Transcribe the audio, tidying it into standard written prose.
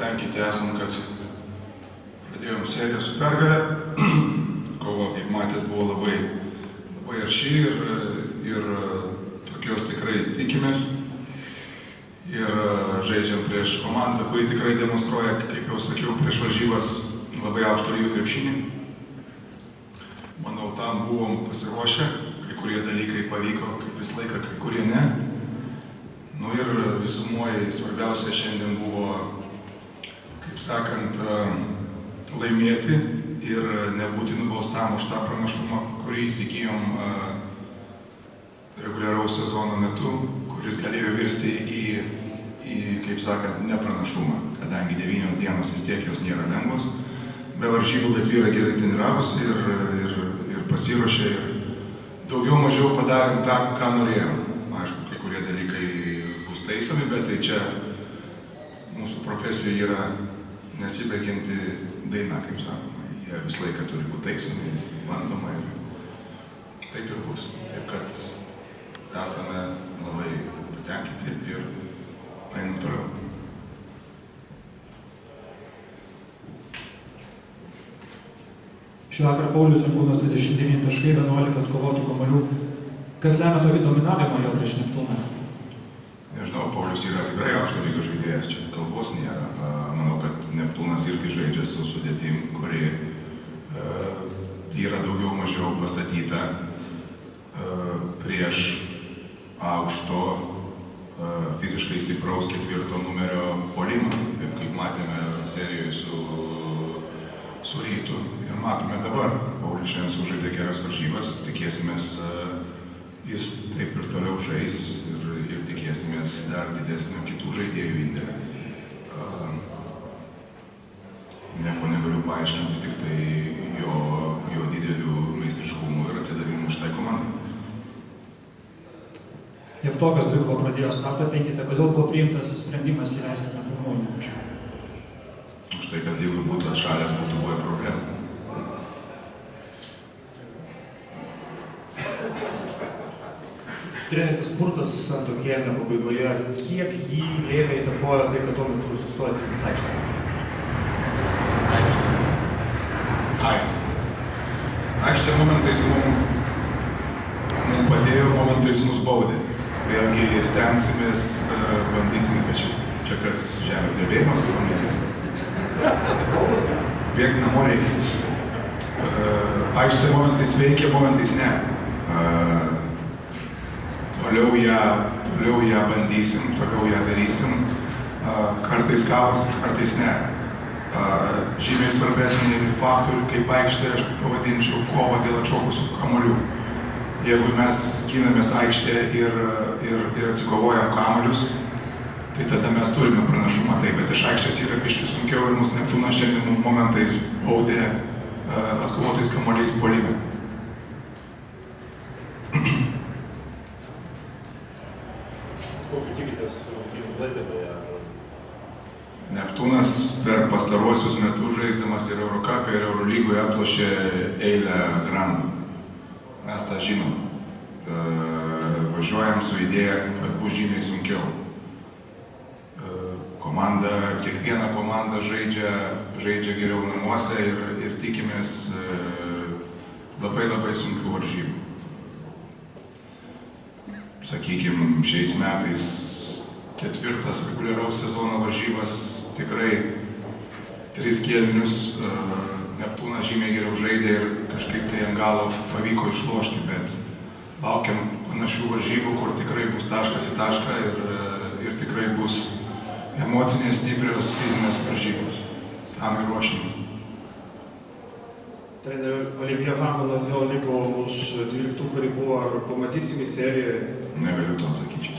patenkinti esam, kad pradėjom seriją su pergalė. Kova, kaip matėt, buvo labai arši ir tokios tikrai tikimės. Ir žaidžiam prieš komandą, kuri tikrai demonstruoja, kaip jau sakiau, prieš varžybas labai aukšto lygio krepšinį. Manau, tam buvom pasiruošę, kai kurie dalykai pavyko, kaip visą laiką, kai kurie ne. Nu ir visumoje svarbiausia šiandien buvo, kaip sakant, laimėti ir nebūti nubaustam už tą pranašumą, kurį įsigijom reguliaraus sezono metu, kuris galėjo virsti į kaip sakant, nepranašumą, kadangi 9 dienos vis tiek jos nėra lengvos. Be varžybų, bet vyrai gerai treniravosi ir pasiruošė ir daugiau mažiau padarėm tą, ką norėjom. Aišku, kai kurie dalykai bus taisomi, bet tai čia mūsų profesija yra nesibaigianti daina, kaip sakoma. Jie visą laiką turi būti taisomi, bandoma ir taip ir bus. Taip kad esame labai patenkinti ir einam toliau. Šį vakarą Paulius Jankūnas 29 taškai, 11 atkovotų kamuolių. Kas lemia tokį dominavimą jo prieš Neptūną? Nežinau, Paulius yra tikrai aukšto lygio žaidėjas, čia kalbos nėra. Manau, kad Neptūnas irgi žaidžia su sudėtim, kuri yra daugiau mažiau pastatyta prieš aukšto fiziškai stipraus 4 numerio puolimą, taip kaip matėme serijoje su Rytu. Ir matome dabar, Paulius šiandien sužaidė geras varžybas, tikėsimės jis taip ir toliau žais ir tikėsimės dar didesnio kitų žaidėjų indėlio. Nieko negaliu paaiškinti, tik tai jo didelių meistriškumų ir atsidavimų šitai komandai. Jevtokas dvigubą pradėjo startą penkite, kodėl buvo priimtas sprendimas įleisti nepilnųjų minučių? Už tai, kad jeigu būtų atšalęs, būtų buvę problemų. Treneris spurtas Santuokėlio pabaigoje, kiek jį lėmė įtakojo tai, kad tuo metu sustojo Tėvynės aikštėje? Aikštė momentais mums padėjo, momentais mus baudė. Vėlgi stengsimės, bandysime, kad čia kas žemės drebėjimas, kaip pamatys. Bėgti namo reikia. Aikštė momentais veikia, momentais ne. Toliau ją bandysim, toliau ją darysim. Kartais gavos, kartais ne. Žymiai svarbesnį faktorių, kaip aikštė, aš pavadinčiau kovą dėl atšokusių kamuolių. Jeigu mes ginamės aikštėje ir atsikovojam kamuolius, tai tada mes turime pranašumą. Taip, bet iš aikštės yra biškį sunkiau ir mūsų Neptūnas šiandien momentais baudė atkovotais kamuoliais puolime. Kokiu tikitės rungtynių Klaipėdoje? Neptūnas per pastaruosius metus žaisdamas ir Eurocape ir Eurolygoje aplošė eilę grandų. Mes tą žinom. Važiuojam su idėja, kad bus žymiai sunkiau. Kiekviena komanda žaidžia geriau namuose ir tikimės labai sunkių varžybų. Sakykime, šiais metais 4. reguliaraus sezono varžybas tikrai 3 kėlinius Neptūnas žymiai geriau žaidė ir kažkaip tai ant galo pavyko išlošti, bet laukiam panašių varžybų, kur tikrai bus taškas į tašką ir tikrai bus emocinės, stiprios, fizinės varžybos. Tam ir ruošiamės. Treneri, Olivier Hamanas vėl liko už 12 ribų, ar pamatysim į seriją? Negaliu to atsakyti.